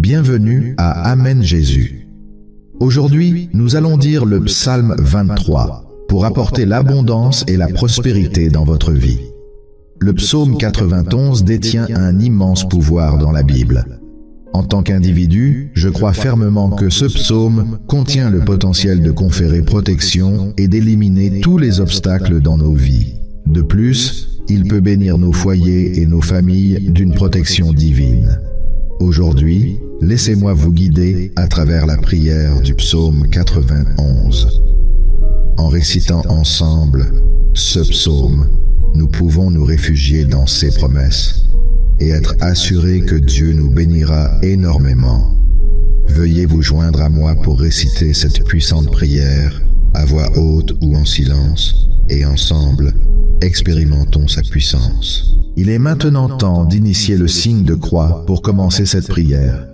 Bienvenue à Amen Jésus. Aujourd'hui, nous allons dire le psaume 23 pour apporter l'abondance et la prospérité dans votre vie. Le psaume 91 détient un immense pouvoir dans la Bible. En tant qu'individu, je crois fermement que ce psaume contient le potentiel de conférer protection et d'éliminer tous les obstacles dans nos vies. De plus, il peut bénir nos foyers et nos familles d'une protection divine. Aujourd'hui, laissez-moi vous guider à travers la prière du psaume 91. En récitant ensemble ce psaume, nous pouvons nous réfugier dans ses promesses et être assurés que Dieu nous bénira énormément. Veuillez vous joindre à moi pour réciter cette puissante prière à voix haute ou en silence, et ensemble, expérimentons sa puissance. Il est maintenant temps d'initier le signe de croix pour commencer cette prière.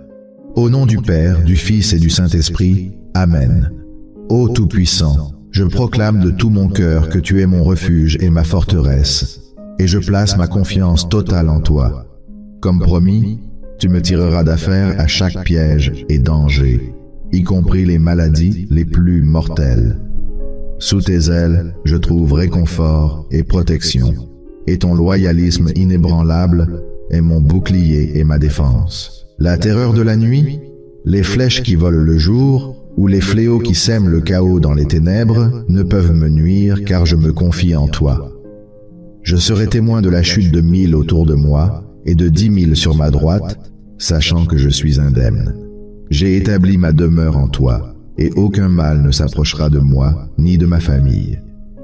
Au nom du Père, du Fils et du Saint-Esprit, Amen. Ô Tout-Puissant, je proclame de tout mon cœur que tu es mon refuge et ma forteresse, et je place ma confiance totale en toi. Comme promis, tu me tireras d'affaire à chaque piège et danger, y compris les maladies les plus mortelles. Sous tes ailes, je trouve réconfort et protection, et ton loyalisme inébranlable est mon bouclier et ma défense. La terreur de la nuit, les flèches qui volent le jour, ou les fléaux qui sèment le chaos dans les ténèbres ne peuvent me nuire car je me confie en toi. Je serai témoin de la chute de 1000 autour de moi et de 10 000 sur ma droite, sachant que je suis indemne. J'ai établi ma demeure en toi, et aucun mal ne s'approchera de moi ni de ma famille.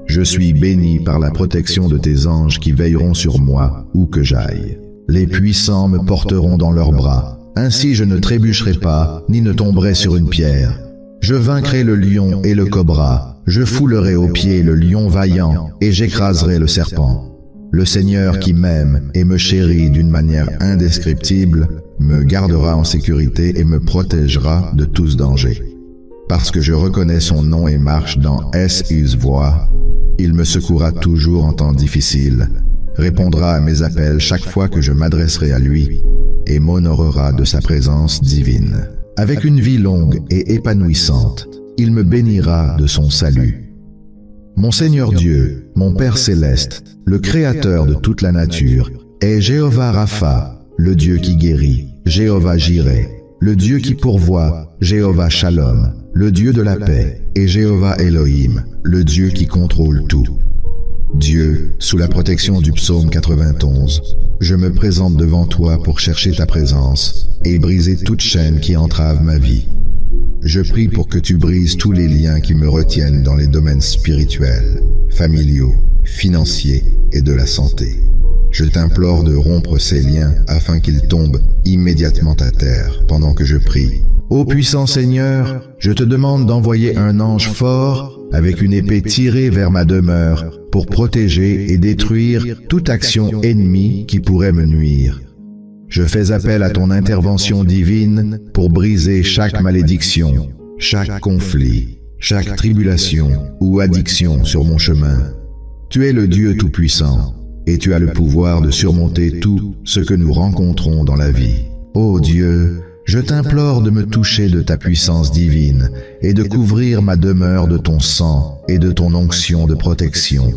Je suis béni par la protection de tes anges qui veilleront sur moi où que j'aille. Les puissants me porteront dans leurs bras, ainsi je ne trébucherai pas ni ne tomberai sur une pierre. Je vaincrai le lion et le cobra, je foulerai aux pieds le lion vaillant et j'écraserai le serpent. Le Seigneur qui m'aime et me chérit d'une manière indescriptible me gardera en sécurité et me protégera de tous dangers. Parce que je reconnais son nom et marche dans ses voies, il me secourra toujours en temps difficile, répondra à mes appels chaque fois que je m'adresserai à lui et m'honorera de sa présence divine. Avec une vie longue et épanouissante, il me bénira de son salut. Mon Seigneur Dieu, mon Père céleste, le Créateur de toute la nature, est Jéhovah Rapha, le Dieu qui guérit, Jéhovah Jireh, le Dieu qui pourvoit, Jéhovah Shalom, le Dieu de la paix, et Jéhovah Elohim, le Dieu qui contrôle tout. Dieu, sous la protection du psaume 91, je me présente devant toi pour chercher ta présence et briser toute chaîne qui entrave ma vie. Je prie pour que tu brises tous les liens qui me retiennent dans les domaines spirituels, familiaux, financiers et de la santé. Je t'implore de rompre ces liens afin qu'ils tombent immédiatement à terre pendant que je prie. Ô puissant Seigneur, je te demande d'envoyer un ange fort avec une épée tirée vers ma demeure pour protéger et détruire toute action ennemie qui pourrait me nuire. Je fais appel à ton intervention divine pour briser chaque malédiction, chaque conflit, chaque tribulation ou addiction sur mon chemin. Tu es le Dieu Tout-Puissant et tu as le pouvoir de surmonter tout ce que nous rencontrons dans la vie. Ô Dieu, je t'implore de me toucher de ta puissance divine et de couvrir ma demeure de ton sang et de ton onction de protection.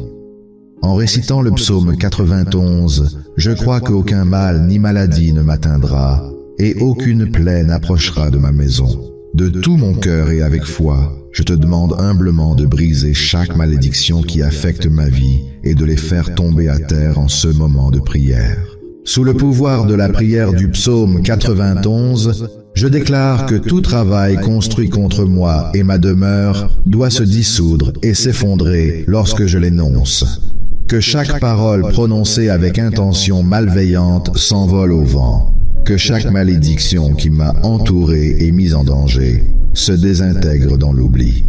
En récitant le psaume 91, je crois qu'aucun mal ni maladie ne m'atteindra et aucune plaie n'approchera de ma maison. De tout mon cœur et avec foi, je te demande humblement de briser chaque malédiction qui affecte ma vie et de les faire tomber à terre en ce moment de prière. Sous le pouvoir de la prière du psaume 91, je déclare que tout travail construit contre moi et ma demeure doit se dissoudre et s'effondrer lorsque je l'énonce. Que chaque parole prononcée avec intention malveillante s'envole au vent. Que chaque malédiction qui m'a entouré et mis en danger se désintègre dans l'oubli.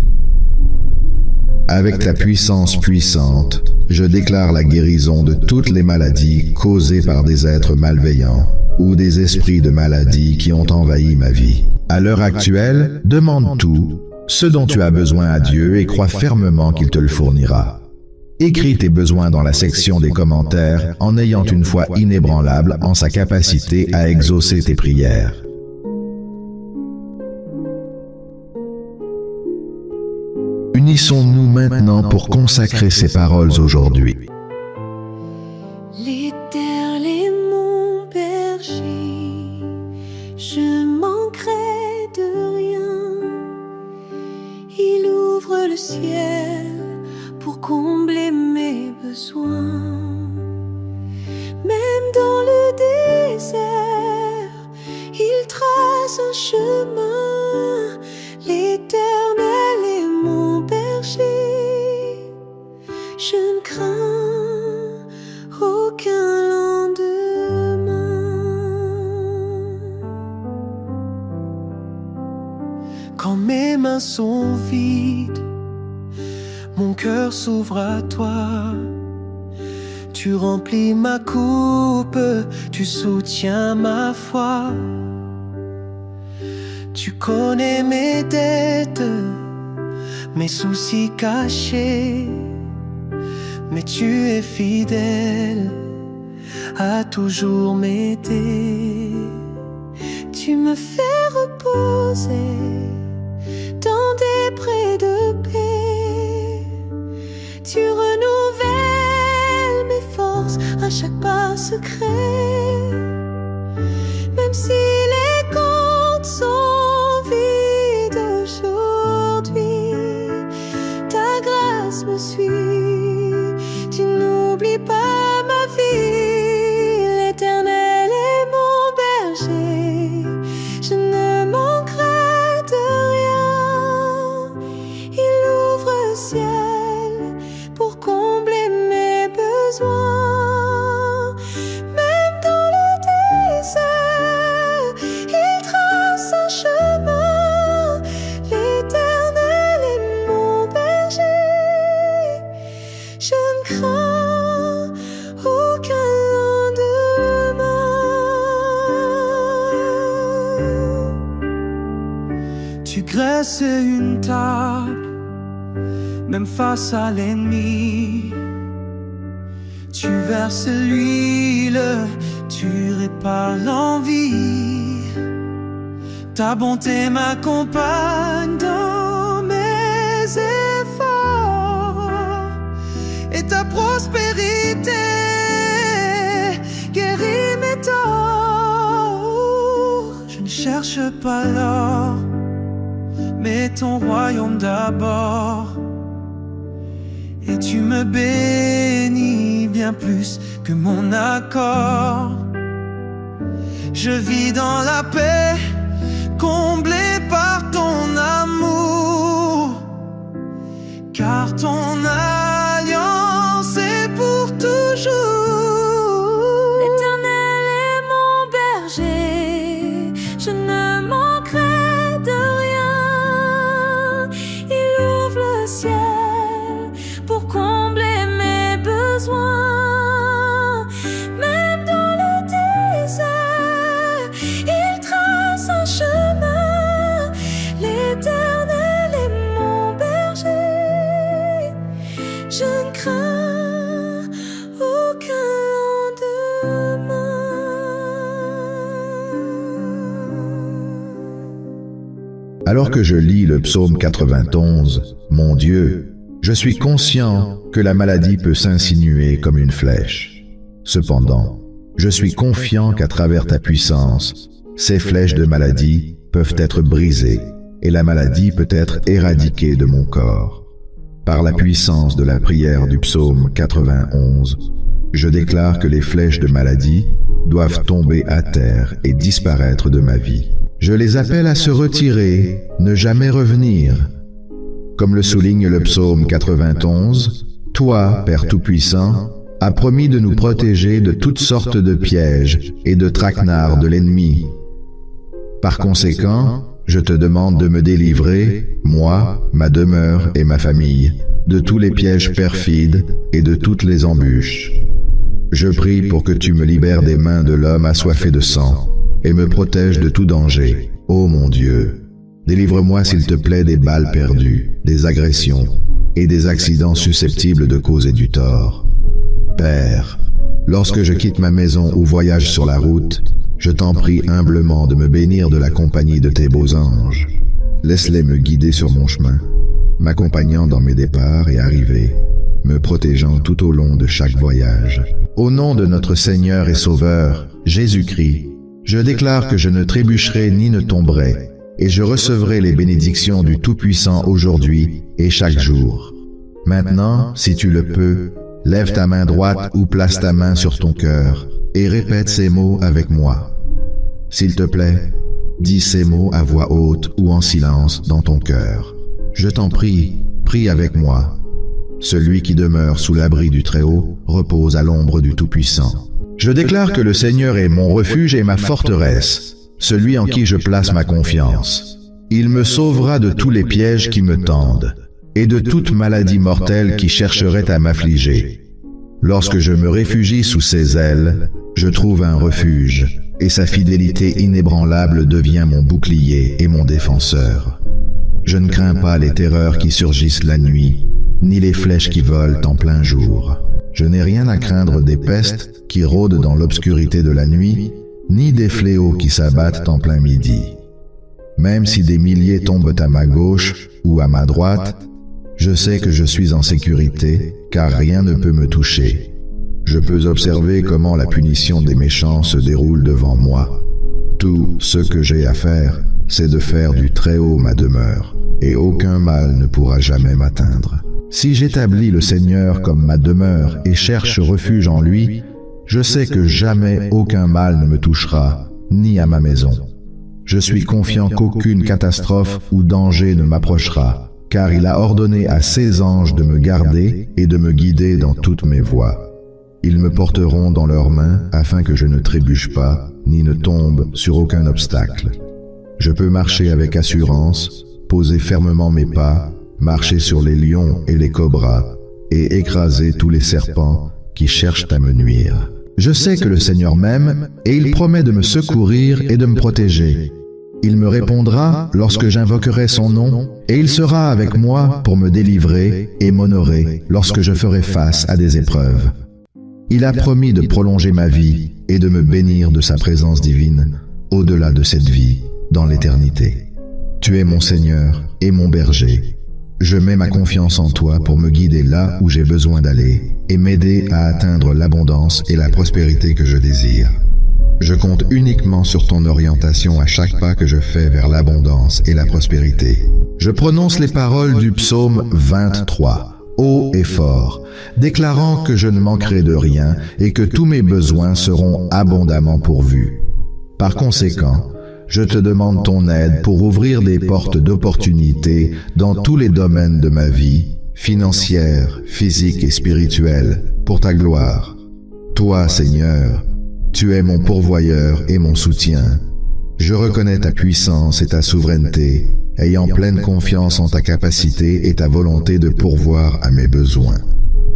Avec ta puissance puissante, je déclare la guérison de toutes les maladies causées par des êtres malveillants ou des esprits de maladie qui ont envahi ma vie. À l'heure actuelle, demande tout, ce dont tu as besoin à Dieu et crois fermement qu'il te le fournira. Écris tes besoins dans la section des commentaires en ayant une foi inébranlable en sa capacité à exaucer tes prières. Unissons-nous maintenant pour consacrer ces paroles aujourd'hui. L'Éternel est mon berger, je manquerai de rien. Il ouvre le ciel pour combler mes besoins. Même dans le désert, il trace un chemin. L'Éternel est mon berger, je ne crains aucun lendemain. Quand mes mains sont vides, mon cœur s'ouvre à toi. Tu remplis ma coupe, tu soutiens ma foi. Tu connais mes dettes, mes soucis cachés, mais tu es fidèle à toujours m'aider. Tu me fais reposer dans des prés de paix. Tu renouvelles mes forces à chaque pas secret. Même si les comptes sont vides aujourd'hui, ta grâce me suit. Tu n'oublies pas ma vie. L'Éternel est mon berger, je ne manquerai de rien. Il ouvre le ciel pour combler mes besoins. Même dans le désert, il trace un chemin. L'Éternel est mon berger, je ne crains aucun lendemain. Tu graisses une table, même face à l'ennemi. Tu verses l'huile, tu répares l'envie. Ta bonté m'accompagne dans mes efforts, et ta prospérité guérit mes torts. Je ne cherche pas l'or, mais ton royaume d'abord. Et tu me bénis bien plus que mon accord. Je vis dans la paix, comblé par ton amour, car ton alliance est pour toujours. L'Éternel est mon berger, je ne manquerai de rien. Il ouvre le ciel pour combler mes besoins. Même dans le désert, il trace un chemin. L'Éternel est mon berger, je ne crains aucun lendemain. Alors que je lis le psaume 91, mon Dieu, je suis conscient que la maladie peut s'insinuer comme une flèche. Cependant, je suis confiant qu'à travers ta puissance, ces flèches de maladie peuvent être brisées et la maladie peut être éradiquée de mon corps. Par la puissance de la prière du psaume 91, je déclare que les flèches de maladie doivent tomber à terre et disparaître de ma vie. Je les appelle à se retirer, ne jamais revenir. Comme le souligne le psaume 91, toi, Père Tout-Puissant, as promis de nous protéger de toutes sortes de pièges et de traquenards de l'ennemi. Par conséquent, je te demande de me délivrer, moi, ma demeure et ma famille, de tous les pièges perfides et de toutes les embûches. Je prie pour que tu me libères des mains de l'homme assoiffé de sang et me protège de tout danger. Ô mon Dieu, délivre-moi s'il te plaît des balles perdues, des agressions et des accidents susceptibles de causer du tort. Père, lorsque je quitte ma maison ou voyage sur la route, je t'en prie humblement de me bénir de la compagnie de tes beaux anges. Laisse-les me guider sur mon chemin. m'accompagnant dans mes départs et arrivées, me protégeant tout au long de chaque voyage. Au nom de notre Seigneur et Sauveur, Jésus-Christ, je déclare que je ne trébucherai ni ne tomberai, et je recevrai les bénédictions du Tout-Puissant aujourd'hui et chaque jour. Maintenant, si tu le peux, lève ta main droite ou place ta main sur ton cœur et répète ces mots avec moi. S'il te plaît, dis ces mots à voix haute ou en silence dans ton cœur. Je t'en prie, prie avec moi. Celui qui demeure sous l'abri du Très-Haut repose à l'ombre du Tout-Puissant. Je déclare que le Seigneur est mon refuge et ma forteresse, celui en qui je place ma confiance. Il me sauvera de tous les pièges qui me tendent et de toute maladie mortelle qui chercherait à m'affliger. Lorsque je me réfugie sous ses ailes, je trouve un refuge, et sa fidélité inébranlable devient mon bouclier et mon défenseur. Je ne crains pas les terreurs qui surgissent la nuit, ni les flèches qui volent en plein jour. Je n'ai rien à craindre des pestes qui rôdent dans l'obscurité de la nuit, ni des fléaux qui s'abattent en plein midi. Même si des milliers tombent à ma gauche ou à ma droite, je sais que je suis en sécurité, car rien ne peut me toucher. Je peux observer comment la punition des méchants se déroule devant moi. Tout ce que j'ai à faire, c'est de faire du Très-Haut ma demeure, et aucun mal ne pourra jamais m'atteindre. Si j'établis le Seigneur comme ma demeure et cherche refuge en lui, je sais que jamais aucun mal ne me touchera, ni à ma maison. Je suis confiant qu'aucune catastrophe ou danger ne m'approchera, car il a ordonné à ses anges de me garder et de me guider dans toutes mes voies. Ils me porteront dans leurs mains afin que je ne trébuche pas, ni ne tombe sur aucun obstacle. Je peux marcher avec assurance, poser fermement mes pas, marcher sur les lions et les cobras, et écraser tous les serpents qui cherchent à me nuire. Je sais que le Seigneur m'aime, et il promet de me secourir et de me protéger. Il me répondra lorsque j'invoquerai son nom, et il sera avec moi pour me délivrer et m'honorer lorsque je ferai face à des épreuves. Il a promis de prolonger ma vie et de me bénir de sa présence divine au-delà de cette vie, dans l'éternité. Tu es mon Seigneur et mon berger. Je mets ma confiance en toi pour me guider là où j'ai besoin d'aller et m'aider à atteindre l'abondance et la prospérité que je désire. Je compte uniquement sur ton orientation à chaque pas que je fais vers l'abondance et la prospérité. Je prononce les paroles du psaume 23. Haut et fort, déclarant que je ne manquerai de rien et que tous mes besoins seront abondamment pourvus. Par conséquent, je te demande ton aide pour ouvrir des portes d'opportunités dans tous les domaines de ma vie, financière, physique et spirituelle, pour ta gloire. Toi, Seigneur, tu es mon pourvoyeur et mon soutien. Je reconnais ta puissance et ta souveraineté, ayant pleine confiance en ta capacité et ta volonté de pourvoir à mes besoins.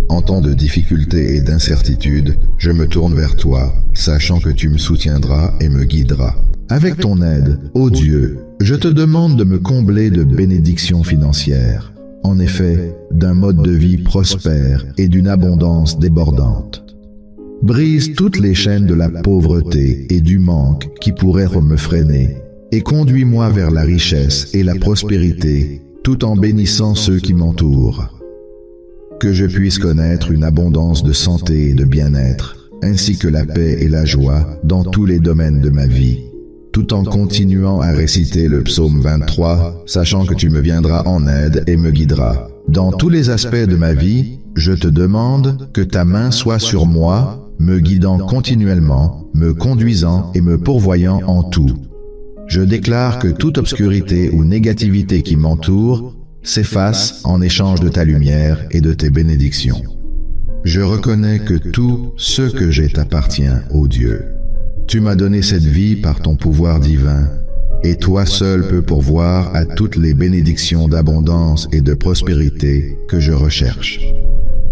En temps de difficulté et d'incertitude, je me tourne vers toi, sachant que tu me soutiendras et me guideras. Avec ton aide, ô Dieu, je te demande de me combler de bénédictions financières, en effet, d'un mode de vie prospère et d'une abondance débordante. Brise toutes les chaînes de la pauvreté et du manque qui pourraient me freiner, et conduis-moi vers la richesse et la prospérité, tout en bénissant ceux qui m'entourent. Que je puisse connaître une abondance de santé et de bien-être, ainsi que la paix et la joie dans tous les domaines de ma vie, tout en continuant à réciter le psaume 23, sachant que tu me viendras en aide et me guideras. Dans tous les aspects de ma vie, je te demande que ta main soit sur moi, me guidant continuellement, me conduisant et me pourvoyant en tout. Je déclare que toute obscurité ou négativité qui m'entoure s'efface en échange de ta lumière et de tes bénédictions. Je reconnais que tout ce que j'ai t'appartient, ô Dieu. Tu m'as donné cette vie par ton pouvoir divin, et toi seul peux pourvoir à toutes les bénédictions d'abondance et de prospérité que je recherche.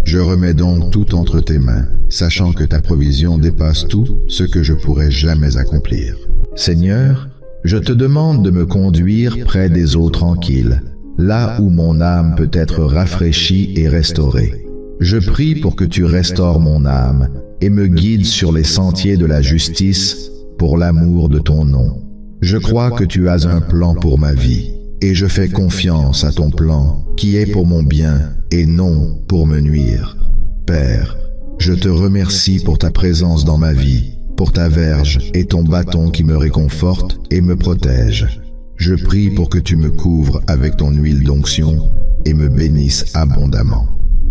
Je remets donc tout entre tes mains, sachant que ta provision dépasse tout ce que je pourrais jamais accomplir. Seigneur, je te demande de me conduire près des eaux tranquilles, là où mon âme peut être rafraîchie et restaurée. Je prie pour que tu restaures mon âme et me guides sur les sentiers de la justice pour l'amour de ton nom. Je crois que tu as un plan pour ma vie, et je fais confiance à ton plan qui est pour mon bien et non pour me nuire. Père, je te remercie pour ta présence dans ma vie, pour ta verge et ton bâton qui me réconforte et me protège. Je prie pour que tu me couvres avec ton huile d'onction et me bénisses abondamment.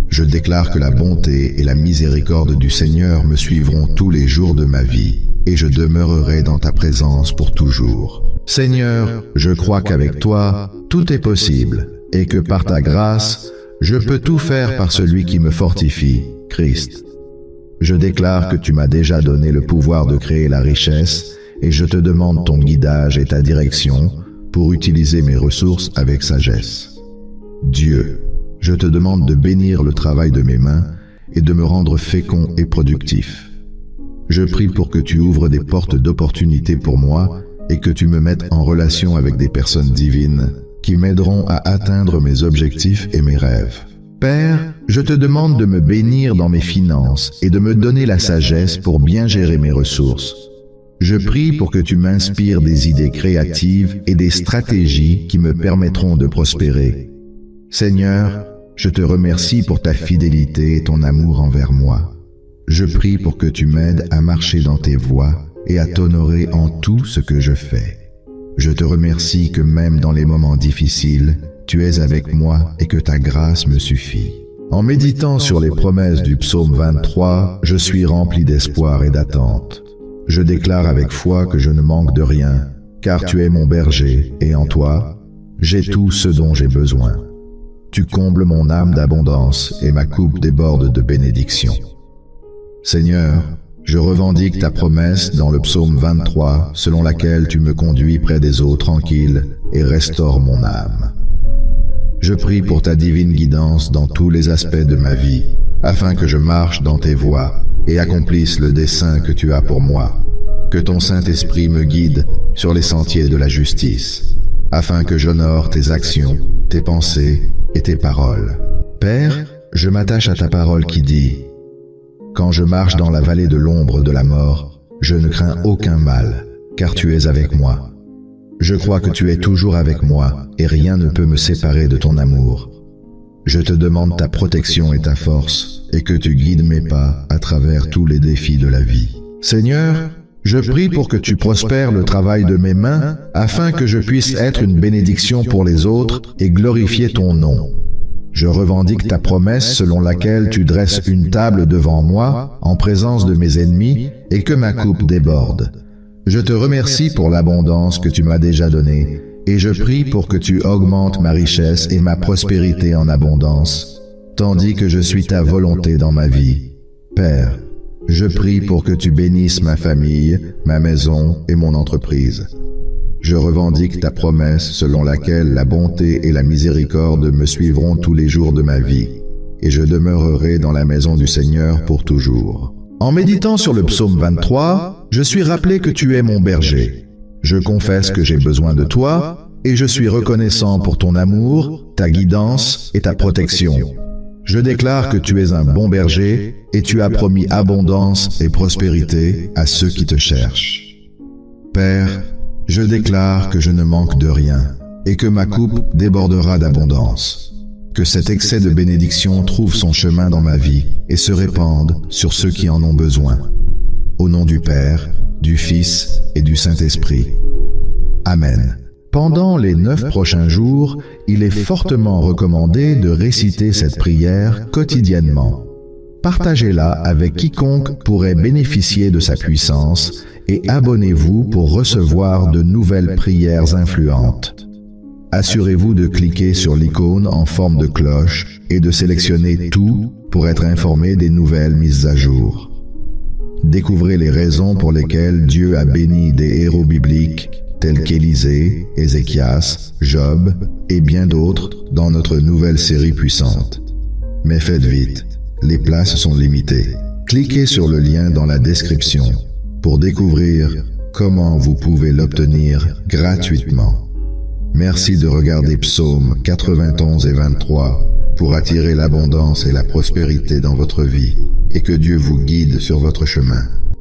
Je déclare que la bonté et la miséricorde du Seigneur me suivront tous les jours de ma vie, et je demeurerai dans ta présence pour toujours. Seigneur, je crois qu'avec toi, tout est possible, et que par ta grâce, je peux tout faire par celui qui me fortifie, Christ. Je déclare que tu m'as déjà donné le pouvoir de créer la richesse, et je te demande ton guidage et ta direction pour utiliser mes ressources avec sagesse. Dieu, je te demande de bénir le travail de mes mains et de me rendre fécond et productif. Je prie pour que tu ouvres des portes d'opportunité pour moi et que tu me mettes en relation avec des personnes divines qui m'aideront à atteindre mes objectifs et mes rêves. Père, je te demande de me bénir dans mes finances et de me donner la sagesse pour bien gérer mes ressources. Je prie pour que tu m'inspires des idées créatives et des stratégies qui me permettront de prospérer. Seigneur, je te remercie pour ta fidélité et ton amour envers moi. Je prie pour que tu m'aides à marcher dans tes voies et à t'honorer en tout ce que je fais. Je te remercie que même dans les moments difficiles, tu es avec moi et que ta grâce me suffit. En méditant sur les promesses du psaume 23, je suis rempli d'espoir et d'attente. Je déclare avec foi que je ne manque de rien, car tu es mon berger et en toi, j'ai tout ce dont j'ai besoin. Tu combles mon âme d'abondance et ma coupe déborde de bénédictions. Seigneur, je revendique ta promesse dans le psaume 23, selon laquelle tu me conduis près des eaux tranquilles et restaures mon âme. Je prie pour ta divine guidance dans tous les aspects de ma vie, afin que je marche dans tes voies et accomplisse le dessein que tu as pour moi. Que ton Saint-Esprit me guide sur les sentiers de la justice, afin que j'honore tes actions, tes pensées et tes paroles. Père, je m'attache à ta parole qui dit « Quand je marche dans la vallée de l'ombre de la mort, je ne crains aucun mal, car tu es avec moi. Je crois que tu es toujours avec moi, et rien ne peut me séparer de ton amour. Je te demande ta protection et ta force, et que tu guides mes pas à travers tous les défis de la vie. Seigneur, je prie pour que tu prospères le travail de mes mains, afin que je puisse être une bénédiction pour les autres et glorifier ton nom. Je revendique ta promesse selon laquelle tu dresses une table devant moi, en présence de mes ennemis, et que ma coupe déborde. Je te remercie pour l'abondance que tu m'as déjà donnée, et je prie pour que tu augmentes ma richesse et ma prospérité en abondance, tandis que je suis ta volonté dans ma vie. Père, je prie pour que tu bénisses ma famille, ma maison et mon entreprise. Je revendique ta promesse selon laquelle la bonté et la miséricorde me suivront tous les jours de ma vie, et je demeurerai dans la maison du Seigneur pour toujours. En méditant sur le psaume 23, je suis rappelé que tu es mon berger. Je confesse que j'ai besoin de toi, et je suis reconnaissant pour ton amour, ta guidance et ta protection. Je déclare que tu es un bon berger, et tu as promis abondance et prospérité à ceux qui te cherchent. Père, je déclare que je ne manque de rien, et que ma coupe débordera d'abondance. Que cet excès de bénédiction trouve son chemin dans ma vie et se répande sur ceux qui en ont besoin. Au nom du Père, du Fils et du Saint-Esprit. Amen. Pendant les 9 prochains jours, il est fortement recommandé de réciter cette prière quotidiennement. Partagez-la avec quiconque pourrait bénéficier de sa puissance et abonnez-vous pour recevoir de nouvelles prières influentes. Assurez-vous de cliquer sur l'icône en forme de cloche et de sélectionner tout pour être informé des nouvelles mises à jour. Découvrez les raisons pour lesquelles Dieu a béni des héros bibliques tels qu'Élisée, Ézéchias, Job et bien d'autres dans notre nouvelle série puissante. Mais faites vite, les places sont limitées. Cliquez sur le lien dans la description pour découvrir comment vous pouvez l'obtenir gratuitement. Merci de regarder Psaume 91 et 23 pour attirer l'abondance et la prospérité dans votre vie et que Dieu vous guide sur votre chemin.